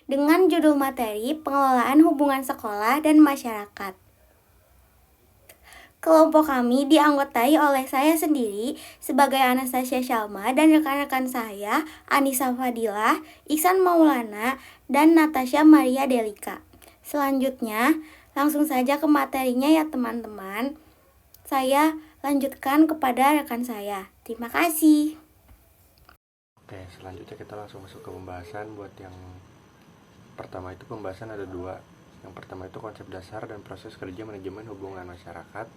dengan judul materi Pengelolaan Hubungan Sekolah dan Masyarakat. Kelompok kami dianggotai oleh saya sendiri sebagai Anastasia Syalma dan rekan-rekan saya Anissa Fadilah, Iksan Maulana, dan Natasha Maria Delika. Selanjutnya, langsung saja ke materinya ya teman-teman. Saya lanjutkan kepada rekan saya. Terima kasih. Oke, selanjutnya kita langsung masuk ke pembahasan. Buat yang pertama itu pembahasan ada dua. Yang pertama itu konsep dasar dan proses kerja manajemen hubungan masyarakat,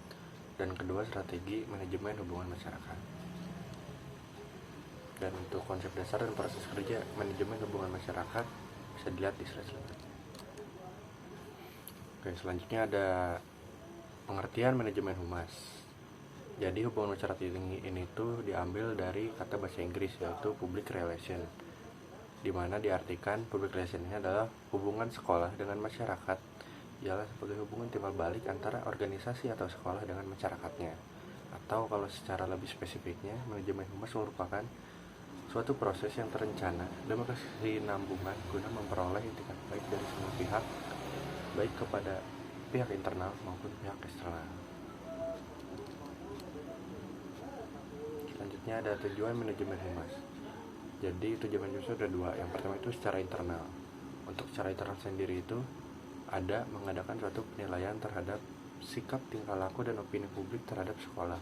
dan kedua strategi manajemen hubungan masyarakat. Dan untuk konsep dasar dan proses kerja manajemen hubungan masyarakat bisa dilihat di slide selanjutnya. Oke, selanjutnya ada pengertian manajemen humas. Jadi hubungan masyarakat ini tuh diambil dari kata bahasa Inggris yaitu public relation, di mana diartikan public relation ini adalah hubungan sekolah dengan masyarakat ialah sebagai hubungan timbal balik antara organisasi atau sekolah dengan masyarakatnya. Atau kalau secara lebih spesifiknya, manajemen humas merupakan suatu proses yang terencana dan berkesinambungan guna memperoleh itikat baik dari semua pihak, baik kepada pihak internal maupun pihak eksternal. Selanjutnya ada tujuan manajemen humas. Jadi tujuan manajemen humas ada dua. Yang pertama itu secara internal. Untuk secara internal sendiri itu ada mengadakan suatu penilaian terhadap sikap, tingkah laku, dan opini publik terhadap sekolah.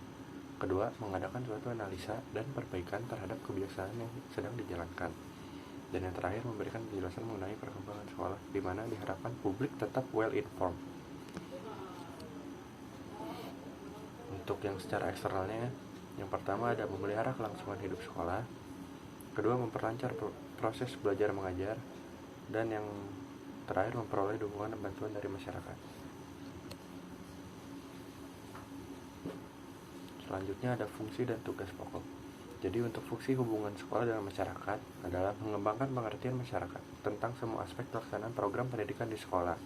Kedua, mengadakan suatu analisa dan perbaikan terhadap kebiasaan yang sedang dijalankan. Dan yang terakhir, memberikan penjelasan mengenai perkembangan sekolah, di mana diharapkan publik tetap well informed. Untuk yang secara eksternalnya, yang pertama ada memelihara kelangsungan hidup sekolah. Kedua, memperlancar proses belajar mengajar. Dan yang terakhir, memperoleh dukungan dan bantuan dari masyarakat. Selanjutnya ada fungsi dan tugas pokok. Jadi untuk fungsi hubungan sekolah dengan masyarakat adalah mengembangkan pengertian masyarakat tentang semua aspek pelaksanaan program pendidikan di sekolah.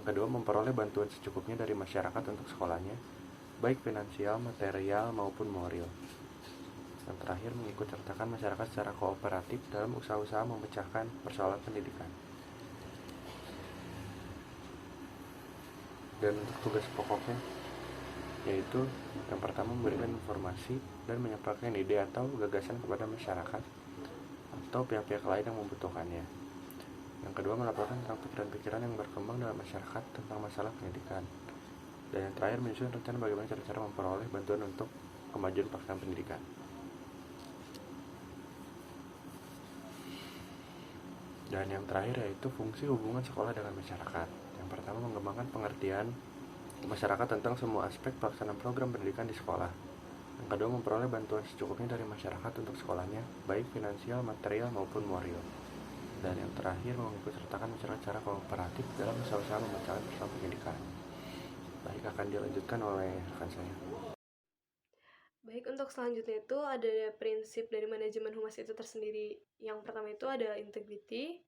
Yang kedua, memperoleh bantuan secukupnya dari masyarakat untuk sekolahnya, baik finansial, material, maupun moral. Yang terakhir, mengikut sertakan masyarakat secara kooperatif dalam usaha-usaha memecahkan persoalan pendidikan. Dan untuk tugas pokoknya yaitu yang pertama, memberikan informasi dan menyampaikan ide atau gagasan kepada masyarakat atau pihak-pihak lain yang membutuhkannya. Yang kedua, melaporkan tentang pikiran-pikiran yang berkembang dalam masyarakat tentang masalah pendidikan. Dan yang terakhir, menyusun rencana bagaimana cara-cara memperoleh bantuan untuk kemajuan pelaksanaan pendidikan. Dan yang terakhir yaitu fungsi hubungan sekolah dengan masyarakat. Yang pertama, mengembangkan pengertian masyarakat tentang semua aspek pelaksanaan program pendidikan di sekolah. Yang kedua, memperoleh bantuan secukupnya dari masyarakat untuk sekolahnya, baik finansial, material, maupun moral. Dan yang terakhir, mengikut sertakan masyarakat secara kooperatif dalam usaha-usaha memecahkan persoalan pendidikan. Baik, akan dilanjutkan oleh rekan saya. Baik, untuk selanjutnya itu ada prinsip dari manajemen humas itu tersendiri. Yang pertama itu ada integrity,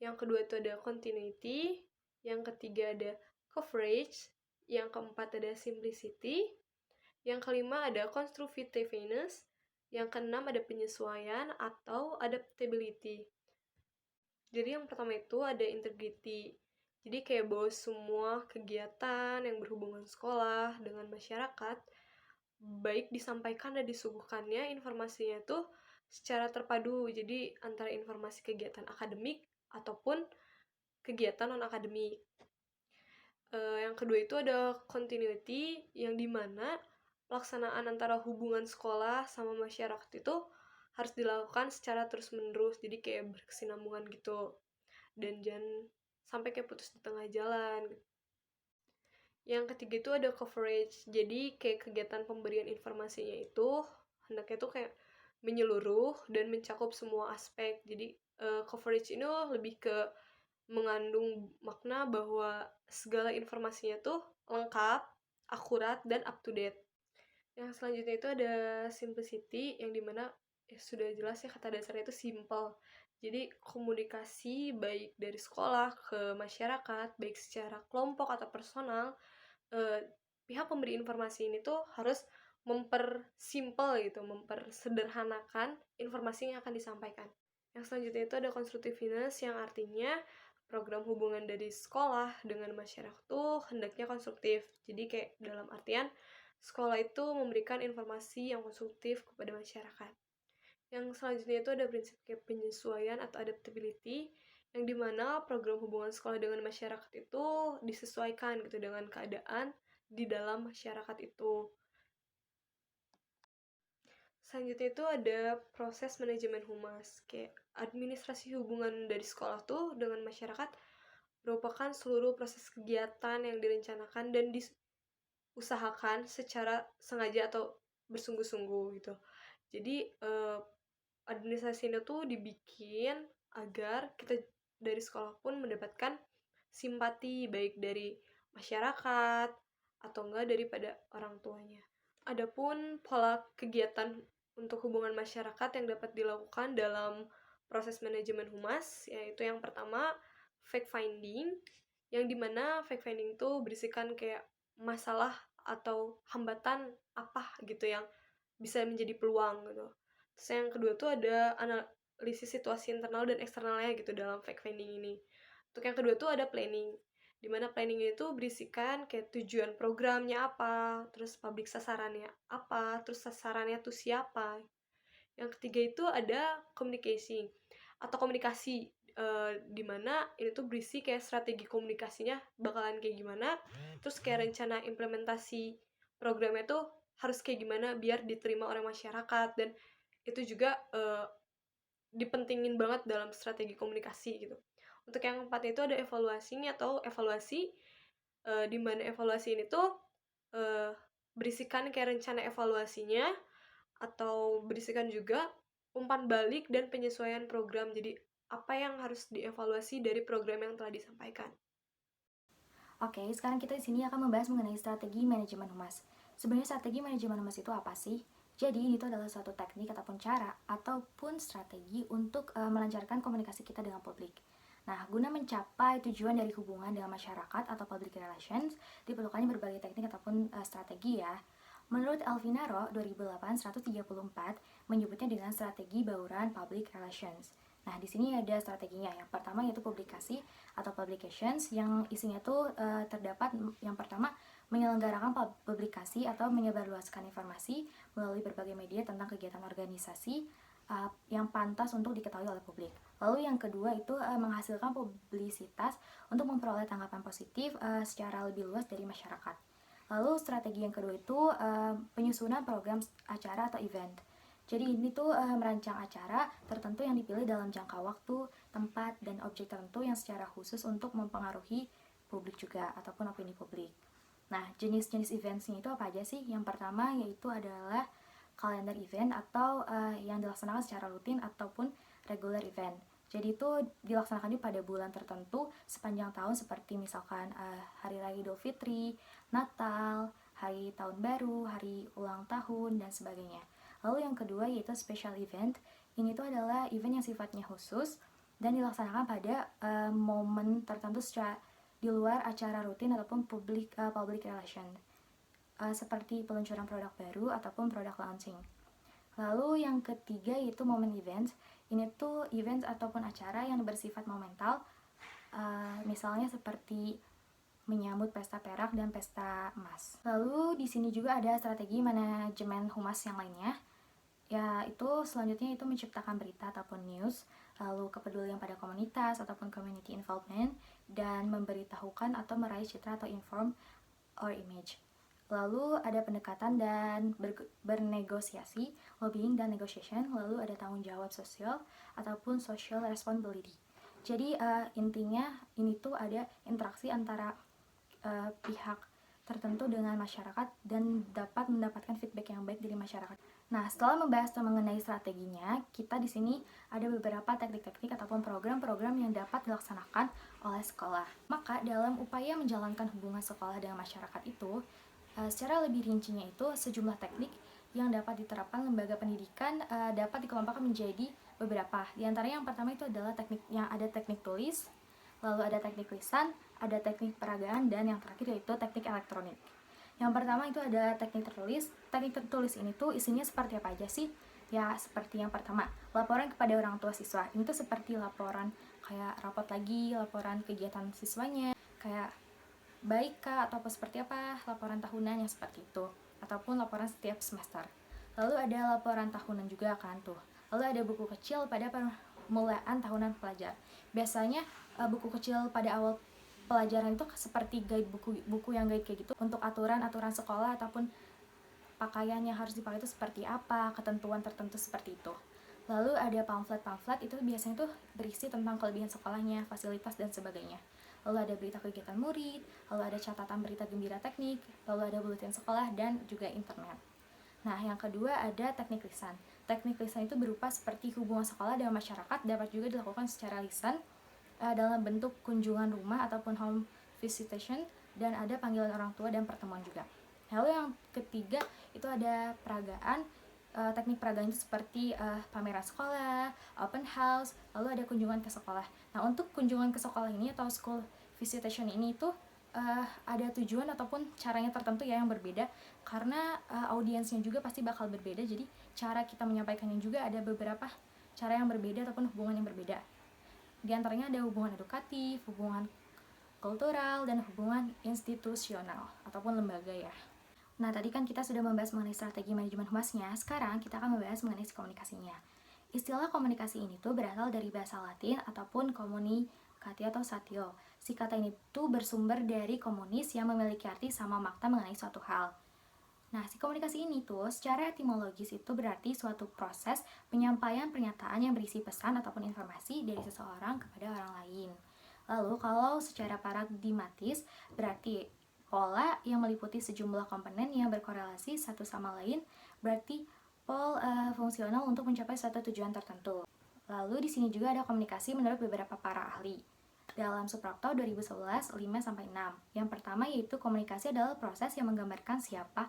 yang kedua itu ada continuity, yang ketiga ada coverage, yang keempat ada simplicity, yang kelima ada constructiveness, yang keenam ada penyesuaian atau adaptability. Jadi yang pertama itu ada integrity. Jadi kayak bahwa semua kegiatan yang berhubungan sekolah dengan masyarakat baik disampaikan dan disuguhkannya informasinya tuh secara terpadu. Jadi antara informasi kegiatan akademik ataupun kegiatan non-akademik. Yang kedua itu ada continuity, yang dimana pelaksanaan antara hubungan sekolah sama masyarakat itu harus dilakukan secara terus-menerus, jadi kayak berkesinambungan gitu, dan jangan sampai kayak putus di tengah jalan. Yang ketiga itu ada coverage, jadi kayak kegiatan pemberian informasinya itu hendaknya tuh kayak menyeluruh dan mencakup semua aspek. Jadi coverage ini lebih ke mengandung makna bahwa segala informasinya tuh lengkap, akurat, dan up to date. Yang selanjutnya itu ada simplicity, yang dimana sudah jelas ya kata dasarnya itu simple. Jadi komunikasi baik dari sekolah ke masyarakat, baik secara kelompok atau personal, pihak pemberi informasi ini tuh harus mempersimpel gitu, mempersederhanakan informasi yang akan disampaikan. Yang selanjutnya itu ada constructiveness, yang artinya program hubungan dari sekolah dengan masyarakat tuh hendaknya konstruktif. Jadi kayak dalam artian sekolah itu memberikan informasi yang konstruktif kepada masyarakat. Yang selanjutnya itu ada prinsip kayak penyesuaian atau adaptability, yang dimana program hubungan sekolah dengan masyarakat itu disesuaikan gitu dengan keadaan di dalam masyarakat itu. Selanjutnya itu ada proses manajemen humas. Kayak administrasi hubungan dari sekolah tuh dengan masyarakat merupakan seluruh proses kegiatan yang direncanakan dan diusahakan secara sengaja atau bersungguh-sungguh gitu. Jadi administrasi ini tuh dibikin agar kita dari sekolah pun mendapatkan simpati baik dari masyarakat atau enggak daripada orang tuanya. Adapun pola kegiatan untuk hubungan masyarakat yang dapat dilakukan dalam proses manajemen humas, yaitu yang pertama fact finding, yang dimana fact finding itu berisikan kayak masalah atau hambatan apa gitu yang bisa menjadi peluang gitu. Terus yang kedua tuh ada analisis situasi internal dan eksternalnya gitu dalam fact finding ini. Untuk yang kedua tuh ada planning, dimana planning itu berisikan kayak tujuan programnya apa, terus publik sasarannya apa, terus sasarannya tuh siapa. Yang ketiga itu ada communication atau komunikasi, dimana ini tuh berisi kayak strategi komunikasinya bakalan kayak gimana, terus kayak rencana implementasi programnya tuh harus kayak gimana biar diterima oleh masyarakat, dan itu juga dipentingin banget dalam strategi komunikasi gitu. Untuk yang keempat itu ada evaluasinya atau evaluasi, di mana evaluasi ini tuh berisikan kayak rencana evaluasinya atau berisikan juga umpan balik dan penyesuaian program. Jadi apa yang harus dievaluasi dari program yang telah disampaikan. Oke, sekarang kita di sini akan membahas mengenai strategi manajemen humas. Sebenarnya strategi manajemen humas itu apa sih? Jadi ini tuh adalah suatu teknik ataupun cara ataupun strategi untuk melancarkan komunikasi kita dengan publik. Nah, guna mencapai tujuan dari hubungan dengan masyarakat atau public relations, diperlukannya berbagai teknik ataupun strategi ya. Menurut Alvinaro 2008-134 menyebutnya dengan strategi bauran public relations. Nah, di sini ada strateginya. Yang pertama yaitu publikasi atau publications, yang isinya tuh terdapat yang pertama menyelenggarakan publikasi atau menyebarluaskan informasi melalui berbagai media tentang kegiatan organisasi yang pantas untuk diketahui oleh publik. Lalu yang kedua itu menghasilkan publisitas untuk memperoleh tanggapan positif secara lebih luas dari masyarakat. Lalu strategi yang kedua itu penyusunan program acara atau event. Jadi ini tuh merancang acara tertentu yang dipilih dalam jangka waktu, tempat, dan objek tertentu yang secara khusus untuk mempengaruhi publik juga ataupun opini publik. Nah, jenis-jenis eventsnya itu apa aja sih? Yang pertama yaitu adalah kalender event atau yang dilaksanakan secara rutin ataupun regular event. Jadi itu dilaksanakan pada bulan tertentu sepanjang tahun seperti misalkan Hari Raya Idul Fitri, Natal, Hari Tahun Baru, Hari Ulang Tahun, dan sebagainya. Lalu yang kedua yaitu special event. Ini tuh adalah event yang sifatnya khusus dan dilaksanakan pada momen tertentu secara di luar acara rutin ataupun public relation, seperti peluncuran produk baru ataupun produk launching. Lalu yang ketiga yaitu moment events. Ini tuh events ataupun acara yang bersifat momental, misalnya seperti menyambut pesta perak dan pesta emas. Lalu di sini juga ada strategi manajemen humas yang lainnya, yaitu selanjutnya itu menciptakan berita ataupun news, lalu kepedulian pada komunitas ataupun community involvement, dan memberitahukan atau meraih citra atau inform or image. Lalu ada pendekatan dan bernegosiasi, lobbying dan negotiation. Lalu ada tanggung jawab sosial ataupun social responsibility. Jadi intinya ini tuh ada interaksi antara pihak tertentu dengan masyarakat dan dapat mendapatkan feedback yang baik dari masyarakat. Nah, setelah membahas mengenai strateginya, kita di sini ada beberapa teknik-teknik ataupun program-program yang dapat dilaksanakan oleh sekolah. Maka dalam upaya menjalankan hubungan sekolah dengan masyarakat itu, secara lebih rincinya itu sejumlah teknik yang dapat diterapkan lembaga pendidikan dapat dikelompokkan menjadi beberapa. Di antaranya yang pertama itu adalah teknik tulis, lalu ada teknik lisan, ada teknik peragaan, dan yang terakhir yaitu teknik elektronik. Yang pertama itu ada teknik tertulis. Teknik tertulis ini tuh isinya seperti apa aja sih? Ya, seperti yang pertama, laporan kepada orang tua siswa. Ini tuh seperti laporan kayak rapot lagi, laporan kegiatan siswanya, kayak baik kah atau apa seperti apa, laporan tahunan yang seperti itu, ataupun laporan setiap semester. Lalu ada laporan tahunan juga kan tuh. Lalu ada buku kecil pada permulaan tahunan pelajar. Biasanya buku kecil pada awal pelajaran itu seperti guide, buku yang guide kayak gitu untuk aturan-aturan sekolah ataupun pakaian yang harus dipakai itu seperti apa, ketentuan tertentu seperti itu. Lalu ada pamflet-pamflet, itu biasanya tuh berisi tentang kelebihan sekolahnya, fasilitas dan sebagainya. Lalu ada berita kegiatan murid, lalu ada catatan berita gembira teknik, lalu ada buletin sekolah dan juga internet. Nah, yang kedua ada teknik lisan. Teknik lisan itu berupa seperti hubungan sekolah dengan masyarakat, dapat juga dilakukan secara lisan dalam bentuk kunjungan rumah ataupun home visitation, dan ada panggilan orang tua dan pertemuan juga. Lalu yang ketiga itu ada peragaan. Teknik peragaan itu seperti pameran sekolah, open house, lalu ada kunjungan ke sekolah. Nah, untuk kunjungan ke sekolah ini atau school visitation ini itu ada tujuan ataupun caranya tertentu ya yang berbeda, karena audiensnya juga pasti bakal berbeda, jadi cara kita menyampaikannya juga ada beberapa cara yang berbeda ataupun hubungan yang berbeda. Di antaranya ada hubungan edukatif, hubungan kultural, dan hubungan institusional ataupun lembaga ya. Nah, tadi kan kita sudah membahas mengenai strategi manajemen humasnya, sekarang kita akan membahas mengenai komunikasinya. Istilah komunikasi ini tuh berasal dari bahasa Latin ataupun communicatio atau satio. Si kata ini tuh bersumber dari komunis yang memiliki arti sama makna mengenai suatu hal. Nah, si komunikasi ini tuh secara etimologis itu berarti suatu proses penyampaian pernyataan yang berisi pesan ataupun informasi dari seseorang kepada orang lain. Lalu kalau secara paradigmatis berarti pola yang meliputi sejumlah komponen yang berkorelasi satu sama lain, berarti fungsional untuk mencapai suatu tujuan tertentu. Lalu di sini juga ada komunikasi menurut beberapa para ahli. Dalam Suprapto 2011 5-6. Yang pertama yaitu komunikasi adalah proses yang menggambarkan siapa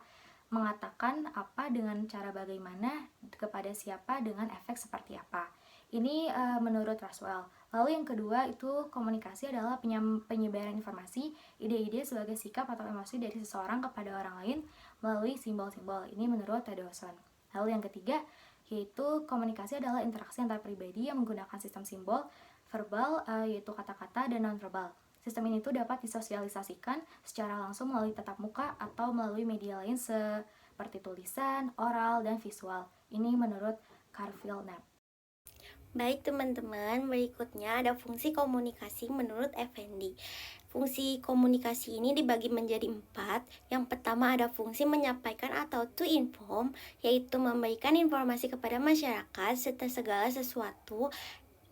mengatakan apa dengan cara bagaimana kepada siapa dengan efek seperti apa. Ini menurut Roswell. Lalu yang kedua itu komunikasi adalah penyebaran informasi, ide-ide sebagai sikap atau emosi dari seseorang kepada orang lain melalui simbol-simbol. Ini menurut Tedowson. Lalu yang ketiga yaitu komunikasi adalah interaksi antar pribadi yang menggunakan sistem simbol, verbal yaitu kata-kata dan non-verbal. Sistem ini tuh dapat disosialisasikan secara langsung melalui tatap muka atau melalui media lain seperti tulisan, oral, dan visual. Ini menurut Carville Knapp. Baik teman-teman, berikutnya ada fungsi komunikasi menurut Effendi. Fungsi komunikasi ini dibagi menjadi 4. Yang pertama ada fungsi menyampaikan atau to inform, yaitu memberikan informasi kepada masyarakat serta segala sesuatu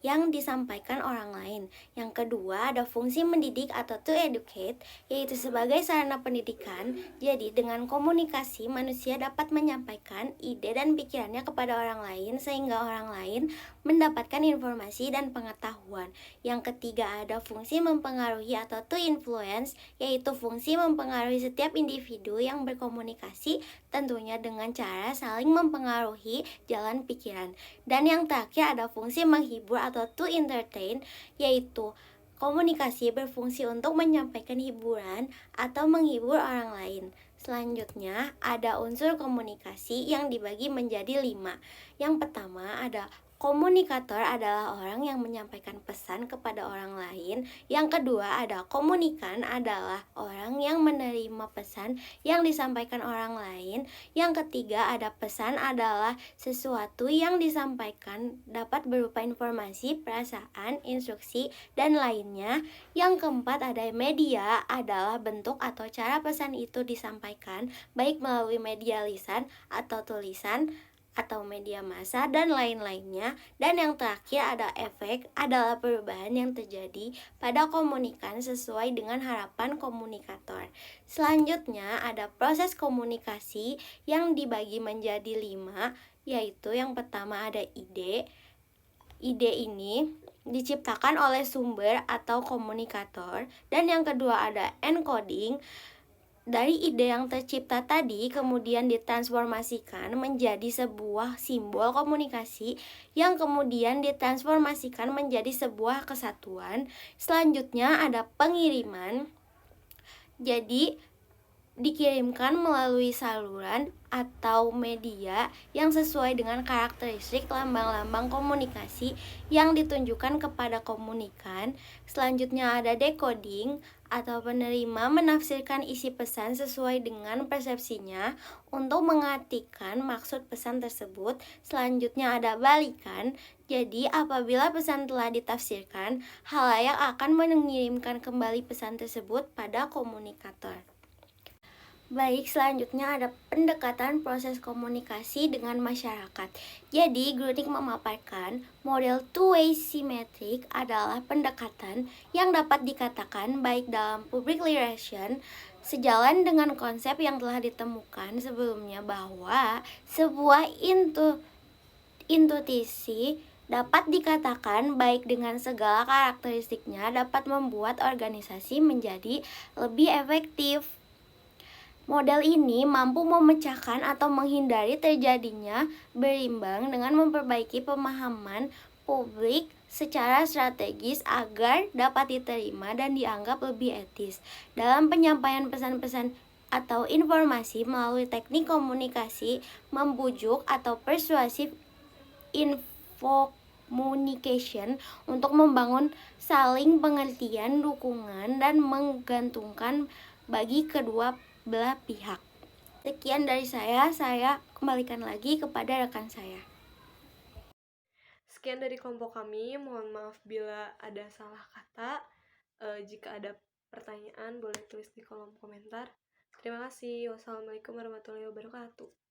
yang disampaikan orang lain. Yang kedua ada fungsi mendidik atau to educate, yaitu sebagai sarana pendidikan. Jadi dengan komunikasi manusia dapat menyampaikan ide dan pikirannya kepada orang lain sehingga orang lain mendapatkan informasi dan pengetahuan. Yang ketiga ada fungsi mempengaruhi atau to influence, yaitu fungsi mempengaruhi setiap individu yang berkomunikasi, tentunya dengan cara saling mempengaruhi jalan pikiran. Dan yang terakhir ada fungsi menghibur atau to entertain, yaitu komunikasi berfungsi untuk menyampaikan hiburan atau menghibur orang lain. Selanjutnya ada unsur komunikasi yang dibagi menjadi 5. Yang pertama ada komunikator adalah orang yang menyampaikan pesan kepada orang lain. Yang kedua ada komunikan adalah orang yang menerima pesan yang disampaikan orang lain. Yang ketiga ada pesan adalah sesuatu yang disampaikan dapat berupa informasi, perasaan, instruksi, dan lainnya. Yang keempat ada media adalah bentuk atau cara pesan itu disampaikan baik melalui media lisan atau tulisan atau media massa dan lain-lainnya. Dan yang terakhir ada efek adalah perubahan yang terjadi pada komunikan sesuai dengan harapan komunikator. Selanjutnya ada proses komunikasi yang dibagi menjadi 5, yaitu yang pertama ada ide. Ide ini diciptakan oleh sumber atau komunikator. Dan yang kedua ada encoding. Dari ide yang tercipta tadi kemudian ditransformasikan menjadi sebuah simbol komunikasi yang kemudian ditransformasikan menjadi sebuah kesatuan. Selanjutnya ada pengiriman. Jadi dikirimkan melalui saluran atau media yang sesuai dengan karakteristik lambang-lambang komunikasi yang ditunjukkan kepada komunikan. Selanjutnya ada decoding atau penerima menafsirkan isi pesan sesuai dengan persepsinya untuk mengartikan maksud pesan tersebut. Selanjutnya ada balikan. Jadi apabila pesan telah ditafsirkan, halayak akan mengirimkan kembali pesan tersebut pada komunikator. Baik, selanjutnya ada pendekatan proses komunikasi dengan masyarakat. Jadi, Gruning memaparkan model two-way symmetric adalah pendekatan yang dapat dikatakan baik dalam public relation sejalan dengan konsep yang telah ditemukan sebelumnya bahwa sebuah intuisi dapat dikatakan baik dengan segala karakteristiknya dapat membuat organisasi menjadi lebih efektif. Model ini mampu memecahkan atau menghindari terjadinya berimbang dengan memperbaiki pemahaman publik secara strategis agar dapat diterima dan dianggap lebih etis. Dalam penyampaian pesan-pesan atau informasi melalui teknik komunikasi membujuk atau persuasif communication untuk membangun saling pengertian, dukungan, dan menggantungkan bagi kedua belah pihak. Sekian dari saya kembalikan lagi kepada rekan saya. Sekian dari kelompok kami, mohon maaf bila ada salah kata. Jika ada pertanyaan boleh tulis di kolom komentar. Terima kasih. Wassalamualaikum warahmatullahi wabarakatuh.